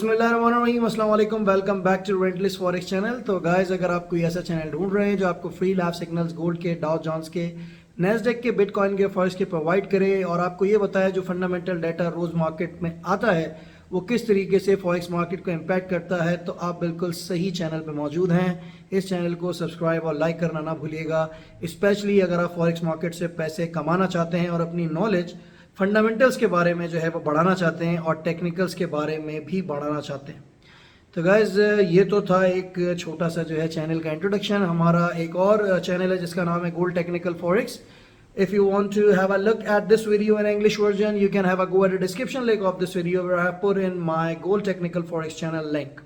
बिस्मिल्लाहिर्रहमानिर्रहीम, अस्सलाम वालेकुम, welcome back to Rentless forex channel. तो गाइस, अगर आप कोई ऐसा चैनल ढूंढ रहे हैं जो आपको फ्री लैब सिग्नल्स गोल्ड के, डाउ जोन्स के, नेस्डेक के, बिटकॉइन के, फॉरेक्स के प्रोवाइड करे और आपको ये बताया जो फंडामेंटल डाटा रोज़ मार्केट में आता है वो किस तरीके से फॉरेक्स मार्केट को इम्पैक्ट करता है, तो आप बिल्कुल सही चैनल पर मौजूद हैं। इस चैनल को सब्सक्राइब और लाइक करना ना भूलिएगा, स्पेशली अगर आप फॉरेक्स मार्केट से पैसे कमाना चाहते हैं और अपनी नॉलेज फंडामेंटल्स के बारे में जो है वो बढ़ाना चाहते हैं और टेक्निकल्स के बारे में भी बढ़ाना चाहते हैं। तो गाइज, ये तो था एक छोटा सा जो है चैनल का इंट्रोडक्शन। हमारा एक और चैनल है जिसका नाम है Gold Technical Forex. If you want to have a look at this video in English version, you can have a go at the description link of this video where I have put in my gold technical forex channel link।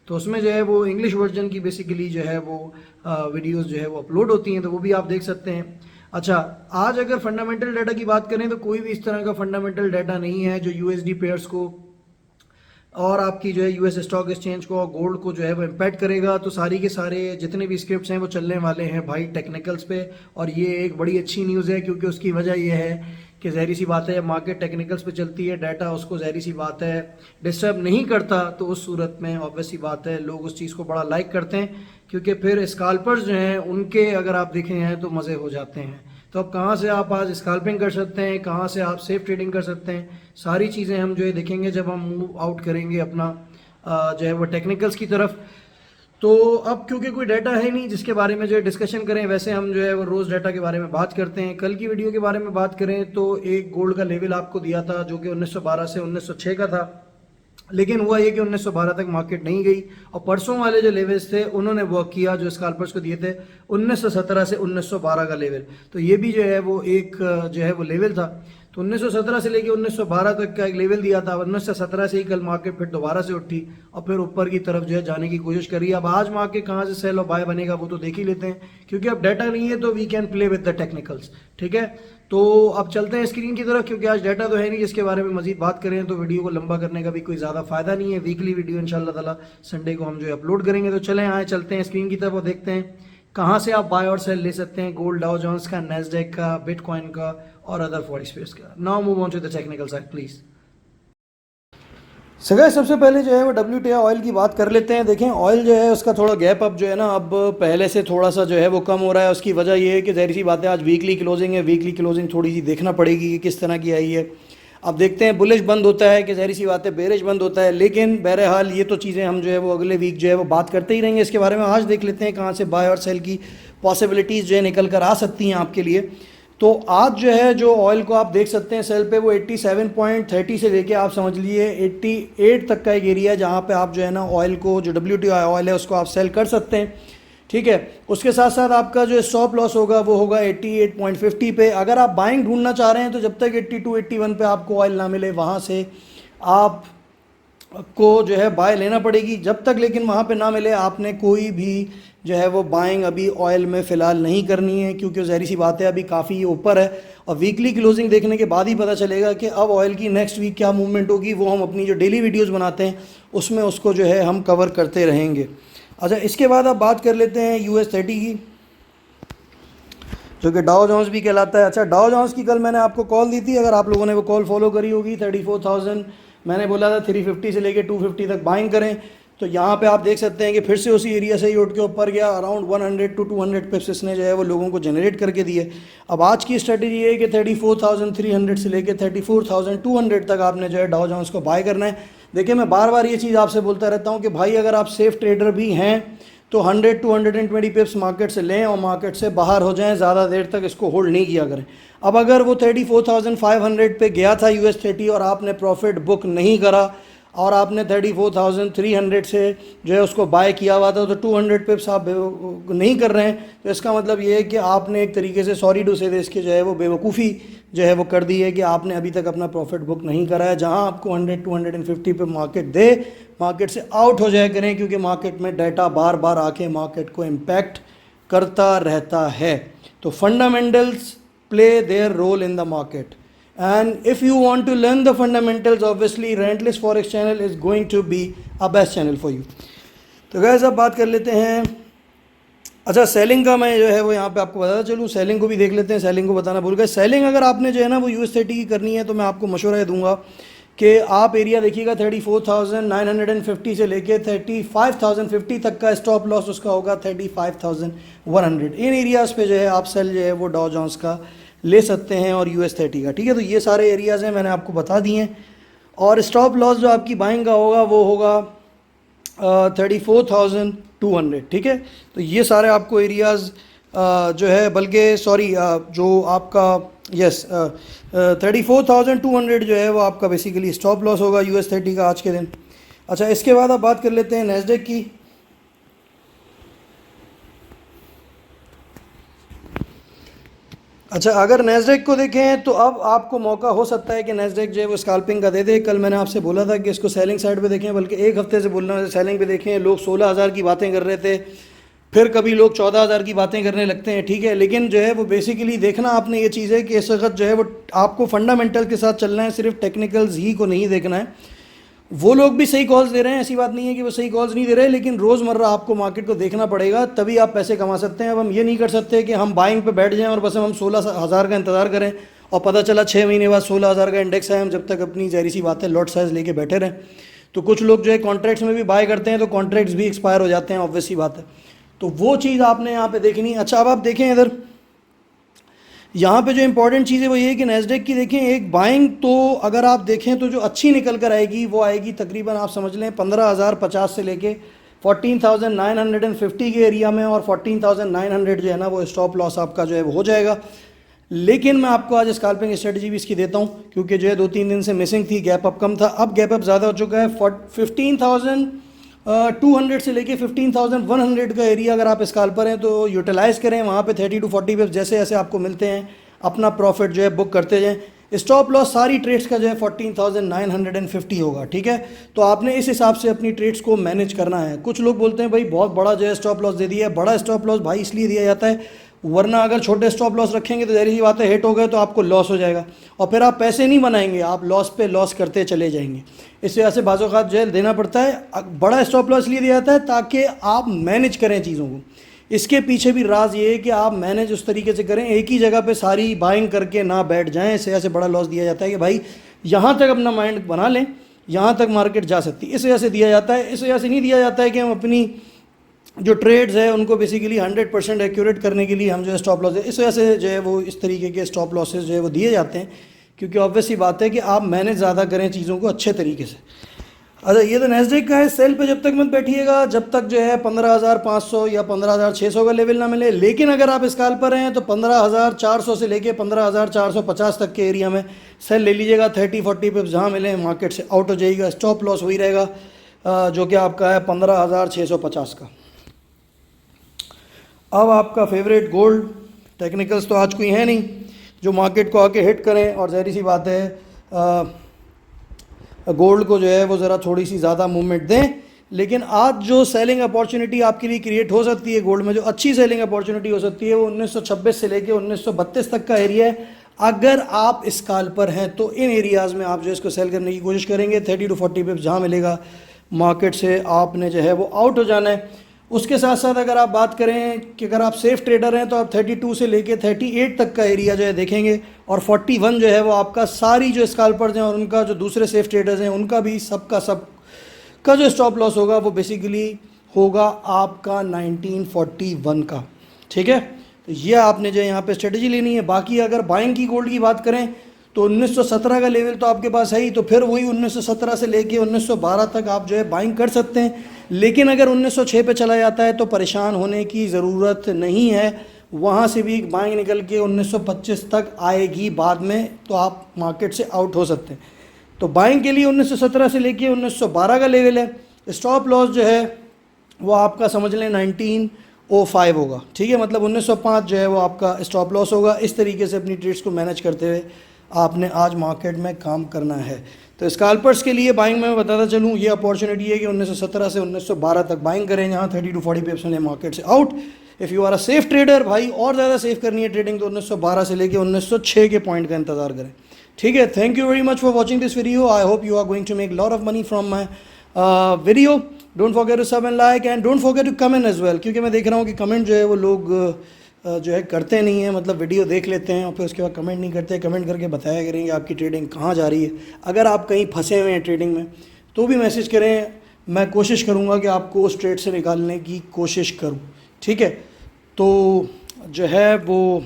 तो उसमें जो है वो English version की basically जो है वो videos जो है वो अपलोड होती हैं, तो वो भी आप देख सकते हैं। अच्छा, आज अगर फंडामेंटल डाटा की बात करें तो कोई भी इस तरह का फंडामेंटल डाटा नहीं है जो यूएसडी पेयर्स को और आपकी जो है यूएस स्टॉक एक्सचेंज को और गोल्ड को जो है वो इम्पैक्ट करेगा। तो सारी के सारे जितने भी स्क्रिप्ट्स हैं वो चलने वाले हैं भाई टेक्निकल्स पे, और ये एक बड़ी अच्छी न्यूज़ है क्योंकि उसकी वजह ये है कि ज़ाहिर सी बात है मार्केट टेक्निकल्स पे चलती है, डाटा उसको ज़ाहिर सी बात है डिस्टर्ब नहीं करता, तो उस सूरत में ऑब्वियस सी बात है लोग उस चीज़ को बड़ा लाइक करते हैं क्योंकि फिर स्कैल्पर्स जो हैं उनके अगर आप देखे हैं तो मज़े हो जाते हैं। तो अब कहाँ से आप आज स्कैल्पिंग कर सकते हैं, कहाँ से आप सेफ ट्रेडिंग कर सकते हैं, सारी चीज़ें हम जो है देखेंगे जब हम मूव आउट करेंगे अपना जो है वो टेक्निकल्स की तरफ। तो अब क्योंकि कोई डाटा है नहीं जिसके बारे में जो है डिस्कशन करें, वैसे हम जो है वो रोज़ डाटा के बारे में बात करते हैं। कल की वीडियो के बारे में बात करें तो एक गोल्ड का लेवल आपको दिया था जो कि 1912 से 1906 का था, लेकिन हुआ ये कि 1912 तक मार्केट नहीं गई और परसों वाले जो लेवल्स थे उन्होंने वर्क किया जो स्कैल्पर्स को दिए थे 1917 से 1912 का लेवल। तो ये भी जो है वो एक जो है वो लेवल था। तो 1917 से लेके 1912 तक का एक लेवल दिया था। 1917 से ही कल मार्केट फिर दोबारा से उठी और फिर ऊपर की तरफ जो है जाने की कोशिश करी। अब आज मार्केट कहाँ से सेल और बाय बनेगा वो तो देख ही लेते हैं, क्योंकि अब डाटा नहीं है तो we can play with the technicals. ठीक है, तो अब चलते हैं स्क्रीन की तरफ, क्योंकि आज डाटा तो है नहीं जिसके बारे में मजीद बात करें तो वीडियो को लंबा करने का भी कोई ज़्यादा फायदा नहीं है। वीकली वीडियो इंशाल्लाह ताला संडे को हम जो है अपलोड करेंगे। तो चलें आए चलते हैं स्क्रीन की तरफ और देखते हैं कहाँ से आप बाय और सेल ले सकते हैं गोल्ड, डाउ जोन्स का, नेस्डेक का, बिटकॉइन का और अदर फॉरेक्स पेयर्स का। Now move on to the technical side please. सगा सबसे पहले जो है वो WTI ऑयल की बात कर लेते हैं। देखें ऑयल जो है उसका थोड़ा गैप अब जो है ना अब पहले से थोड़ा सा जो है वो कम हो रहा है। उसकी वजह ये है कि ज़ाहिर सी बात है आज वीकली क्लोजिंग है, वीकली क्लोजिंग थोड़ी सी देखना पड़ेगी कि किस तरह की आई है। अब देखते हैं बुलिश बंद होता है कि ज़ाहिर सी बात है बेरिश बंद होता है, लेकिन बहरहाल ये तो चीज़ें हम जो है वो अगले वीक जो है वो बात करते ही रहेंगे इसके बारे में। आज देख लेते हैं कहाँ से बाय और सेल की पॉसिबिलिटीज़ जो है निकल कर आ सकती हैं आपके लिए। तो आज जो है जो ऑयल को आप देख सकते हैं सेल पे वो 87.30 से लेके आप समझ लिए 88 तक का एक एरिया है जहाँ पे आप जो है ना ऑयल को, जो WTI ऑयल है उसको आप सेल कर सकते हैं। ठीक है, उसके साथ साथ आपका जो स्टॉप लॉस होगा वो होगा 88.50 पे। अगर आप बाइंग ढूंढना चाह रहे हैं तो जब तक 82-81 पे आपको ऑयल ना मिले वहाँ से आप को जो है बाय लेना पड़ेगी। जब तक लेकिन वहाँ पे ना मिले आपने कोई भी जो है वो बाइंग अभी ऑयल में फ़िलहाल नहीं करनी है, क्योंकि ज़ाहिर सी बात है अभी काफ़ी ऊपर है और वीकली क्लोजिंग देखने के बाद ही पता चलेगा कि अब ऑयल की नेक्स्ट वीक क्या मूवमेंट होगी। वो हम अपनी जो डेली वीडियोस बनाते हैं उसमें उसको जो है हम कवर करते रहेंगे। अच्छा, इसके बाद अब बात कर लेते हैं US30 की, जो कि डाउ जोन्स भी कहलाता है। अच्छा, डाउ जोन्स की कल मैंने आपको कॉल दी थी, अगर आप लोगों ने वो कॉल फॉलो करी होगी 34,000 मैंने बोला था 350 से लेके 250 तक बाइंग करें। तो यहाँ पे आप देख सकते हैं कि फिर से उसी एरिया से ही उठ के ऊपर गया। अराउंड 100 to 200 पिप्स इसने जो है वो लोगों को जनरेट करके दिए। अब आज की स्ट्रेटजी ये है कि 34,300 से लेके 34,200 तक आपने जो है डाउ जोन्स को बाय करना है। देखिए, मैं बार बार ये चीज़ आपसे बोलता रहता हूँ कि भाई अगर आप सेफ ट्रेडर भी हैं तो 100 to 120 पिप्स मार्केट से लें और मार्केट से बाहर हो जाएं, ज़्यादा देर तक इसको होल्ड नहीं किया करें। अब अगर वो 34,500 पे गया था US30 और आपने प्रॉफिट बुक नहीं करा और आपने 34,300 से जो है उसको बाय किया हुआ था तो 200 पिप्स आप नहीं कर रहे हैं, तो इसका मतलब ये है कि आपने एक तरीके से, सॉरी टू से दिस, के जो है वो बेवकूफ़ी जो है वो कर दी है कि आपने अभी तक अपना प्रॉफिट बुक नहीं करा है। जहां आपको 100 to 150 पे मार्केट दे, मार्केट से आउट हो जाया करें, क्योंकि मार्केट में डाटा बार बार आके मार्केट को इम्पैक्ट करता रहता है। तो fundamentals play their role in the market, and if you want to learn the fundamentals, obviously Rentless Forex channel is going to be a best channel for you। तो gas अब बात कर लेते हैं। अच्छा, सेलिंग का मैं जो है वो यहाँ पे आपको बताता चलूँ, सेलिंग को भी देख लेते हैं। सेलिंग को बताना भूल गए। सेलिंग अगर आपने जो है ना वो US30 की करनी है तो मैं आपको मशवरा दूंगा कि आप एरिया देखिएगा 34,950 से लेके 35,050 तक का स्टॉप लॉस उसका होगा 35,100। इन एरियाज़ पे जो है आप सेल जो है वो डॉ जोन्स का ले सकते हैं और US30 का। ठीक है, तो ये सारे एरियाज़ हैं, मैंने आपको बता दिए हैं। और स्टॉप लॉस जो आपकी बाइंग का होगा वो होगा 34,200। ठीक है, तो ये सारे आपको एरियाज़ जो है, बल्कि सॉरी जो आपका 34,200 जो है वो आपका बेसिकली स्टॉप लॉस होगा US30 का आज के दिन। अच्छा, इसके बाद आप बात कर लेते हैं नैस्डैक की। अच्छा, अगर नैस्डैक को देखें तो अब आपको मौका हो सकता है कि नैस्डैक जो है वो स्कैल्पिंग का दे दे। कल मैंने आपसे बोला था कि इसको सेलिंग साइड पे देखें, बल्कि एक हफ्ते से बोलना सेलिंग पे देखें। लोग 16,000 की बातें कर रहे थे, फिर कभी लोग 14,000 की बातें करने लगते हैं। ठीक है, लेकिन जो है वो बेसिकली देखना आपने ये चीज़ है कि इस वक्त जो है वो आपको फंडामेंटल के साथ चलना है, सिर्फ टेक्निकल्स ही को नहीं देखना है। वो लोग भी सही कॉल्स दे रहे हैं, ऐसी बात नहीं है कि वो सही कॉल्स नहीं दे रहे, लेकिन रोज़मर्रा आपको मार्केट को देखना पड़ेगा, तभी आप पैसे कमा सकते हैं। अब हम ये नहीं कर सकते कि हम बाइंग पे बैठ जाएं और बस हम 16,000 का इंतज़ार करें और पता चला 6 महीने बाद 16,000 का इंडेक्स है, हम जब तक अपनी जहरी सी बात है लॉट साइज लेके बैठे रहें। तो कुछ लोग जो है कॉन्ट्रैक्ट्स में भी बाय करते हैं, तो कॉन्ट्रैक्ट्स भी एक्सपायर हो जाते हैं, ऑब्वियस सी बात है। तो वो चीज़ आपने यहाँ पे देखनी। अच्छा, अब आप देखें इधर, यहाँ पे जो इंपॉर्टेंट चीज़ है वो ये है कि नैस्डैक की देखें एक बाइंग, तो अगर आप देखें तो जो अच्छी निकल कर आएगी वो आएगी तकरीबन आप समझ लें 15,050 से लेके 14,950 के एरिया में, और 14,900 जो है ना वो स्टॉप लॉस आपका जो है वो हो जाएगा। लेकिन मैं आपको आज स्कैल्पिंग स्ट्रेटजी भी इसकी देता हूँ, क्योंकि जो है 2-3 दिन से मिसिंग थी, गैप अप कम था, अब गैप अप ज़्यादा हो चुका है। 15,200 से लेके 15,100 का एरिया अगर आप स्कैल्पर हैं तो यूटिलाइज़ करें, वहाँ पे 30 to 40 पिप्स जैसे जैसे आपको मिलते हैं अपना प्रॉफिट जो है बुक करते जाएं। स्टॉप लॉस सारी ट्रेड्स का जो है 14,950 होगा। ठीक है, तो आपने इस हिसाब से अपनी ट्रेड्स को मैनेज करना है। कुछ लोग बोलते हैं भाई बहुत बड़ा जो है स्टॉप लॉस दे दिया है। बड़ा स्टॉप लॉस भाई इसलिए दिया जाता है, वरना अगर छोटे स्टॉप लॉस रखेंगे तो जहरी सी बात है हिट हो गए तो आपको लॉस हो जाएगा और फिर आप पैसे नहीं बनाएंगे, आप लॉस पे लॉस करते चले जाएंगे। इस वजह से बाज़ औक़ात जो है देना पड़ता है। बड़ा स्टॉप लॉस इसलिए दिया जाता है ताकि आप मैनेज करें चीज़ों को। इसके पीछे भी राज ये है कि आप मैनेज उस तरीके से करें, एक ही जगह पे सारी बाइंग करके ना बैठ जाएं। इस वजह से बड़ा लॉस दिया जाता है कि भाई यहाँ तक अपना माइंड बना लें, यहाँ तक मार्केट जा सकती है, इस वजह से दिया जाता है। इस वजह से नहीं दिया जाता है कि हम अपनी जो ट्रेड्स है उनको बेसिकली 100% एक्यूरेट करने के लिए हम जो है स्टॉप लॉस है, इस वजह से जो है वो इस तरीके के स्टॉप लॉसेस जो है वो दिए जाते हैं, क्योंकि ऑब्वियस ही बात है कि आप मैनेज ज़्यादा करें चीज़ों को अच्छे तरीके से। अच्छा, ये तो नैस्डैक का है। सेल पे जब तक मत बैठिएगा जब तक जो है 15,500 या 15,600 का लेवल ना मिले। लेकिन अगर आप स्कैल्पर पर हैं तो 15,400 से लेके 15,450 तक के एरिया में सेल ले लीजिएगा। 30-40 पिप्स जहाँ मिले मार्केट से आउट हो जाइएगा। स्टॉप लॉस वही रहेगा जो कि आपका है 15,650 का। अब आपका फेवरेट गोल्ड, टेक्निकल्स तो आज कोई है नहीं जो मार्केट को आके हिट करें, और जहरी सी बात है गोल्ड को जो है वो ज़रा थोड़ी सी ज़्यादा मूवमेंट दें। लेकिन आज जो सेलिंग अपॉर्चुनिटी आपके लिए क्रिएट हो सकती है गोल्ड में, जो अच्छी सेलिंग अपॉर्चुनिटी हो सकती है वो 1926 से लेके 1932 तक का एरिया है। अगर आप स्कैल्पर हैं तो इन एरियाज़ में आप जो इसको सेल करने की कोशिश करेंगे। 30 to 40 पिप्स जहाँ मिलेगा मार्केट से आपने जो है वो आउट हो जाना है। उसके साथ साथ अगर आप बात करें कि अगर आप सेफ ट्रेडर हैं तो आप 32 से लेके 38 तक का एरिया जो है देखेंगे, और 41 जो है वो आपका सारी जो स्कैल्पर्स हैं और उनका जो दूसरे सेफ ट्रेडर्स हैं उनका भी सब का जो स्टॉप लॉस होगा वो बेसिकली होगा आपका 1941 का। ठीक है, तो ये आपने जो यहाँ पे स्ट्रेटजी लेनी है। बाकी अगर बाइंग की गोल्ड की बात करें तो 1917 का लेवल तो आपके पास है ही, तो फिर वही 1917 से लेके 1912 तक आप जो है बाइंग कर सकते हैं। लेकिन अगर 1906 पे चला जाता है तो परेशान होने की ज़रूरत नहीं है, वहाँ से भी बाइंग निकल के 1925 तक आएगी बाद में, तो आप मार्केट से आउट हो सकते हैं। तो बाइंग के लिए 1917 से लेके 1912 का लेवल है। स्टॉप लॉस जो है वो आपका समझ लें 1905 होगा। ठीक है, मतलब 1905 जो है वो आपका स्टॉप लॉस होगा। इस तरीके से अपनी ट्रेड्स को मैनेज करते हुए आपने आज मार्केट में काम करना है। तो स्कैल्पर्स के लिए बाइंग में मैं बताता चलूँ, ये अपॉर्चुनिटी है कि 1917 से 1912 तक बाइंग करें, जहाँ 30 to 40 पिप्स मिले मार्केट से out. If you are a safe trader भाई और ज़्यादा सेफ करनी है ट्रेडिंग तो 1912 से लेके 1906 के पॉइंट का इंतजार करें। ठीक है, thank you very much for watching this video. I hope you are going to make lot of money from my video. Don't forget to sub and like and don't forget to comment as well, क्योंकि मैं देख रहा हूँ कि comment जो है वो लोग जो है करते नहीं हैं, मतलब वीडियो देख लेते हैं और फिर उसके बाद कमेंट नहीं करते। कमेंट करके बताया करेंगे आपकी ट्रेडिंग कहाँ जा रही है। अगर आप कहीं फंसे हुए हैं ट्रेडिंग में तो भी मैसेज करें, मैं कोशिश करूँगा कि आपको उस ट्रेड से निकालने की कोशिश करूँ, ठीक है। तो जो है वो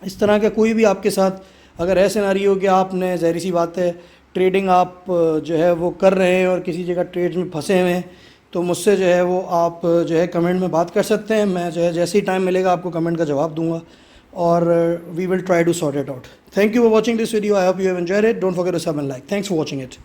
इस तरह का कोई भी आपके साथ अगर ऐसे सिनेरियो कि आपने, ज़ाहिर सी बात है, ट्रेडिंग आप जो है वो कर रहे हैं और किसी जगह ट्रेड में फंसे हुए हैं, तो मुझसे जो है वो आप जो है कमेंट में बात कर सकते हैं। मैं जो है जैसे ही टाइम मिलेगा आपको कमेंट का जवाब दूंगा और we will try to sort it out. Thank you for watching this video. I hope you have enjoyed it. Don't forget to sub and like. Thanks for watching it.